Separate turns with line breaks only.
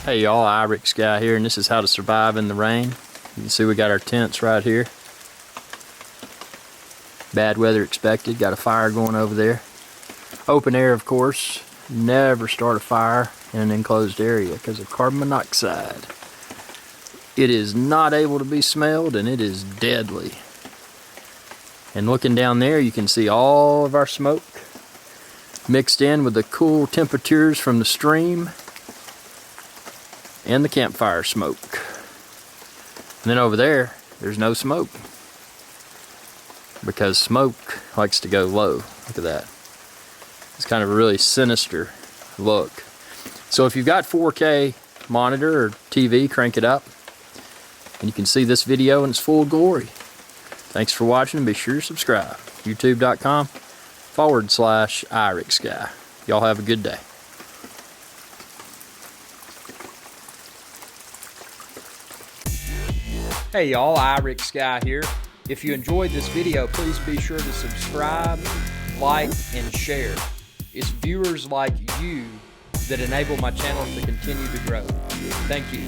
Hey y'all, Irix Guy here, and this is how to survive in the rain. You can see we got our tents right here. Bad weather expected, got a fire going over there. Open air, of course. Never start a fire in an enclosed area because of carbon monoxide. It is not able to be smelled, and it is deadly. And looking down there, you can see all of our smoke mixed in with the cool temperatures from the stream and the campfire smoke. And then over there, there's no smoke because smoke likes to go low. Look at that. It's kind of a really sinister look. So if you've got 4K monitor or TV, crank it up and you can see this video in its full glory. Thanks for watching, and be sure to subscribe. youtube.com/Irix Guy. Y'all have a good day. Hey y'all, Irix Guy here. If you enjoyed this video, please be sure to subscribe, like, and share. It's viewers like you that enable my channel to continue to grow. Thank you.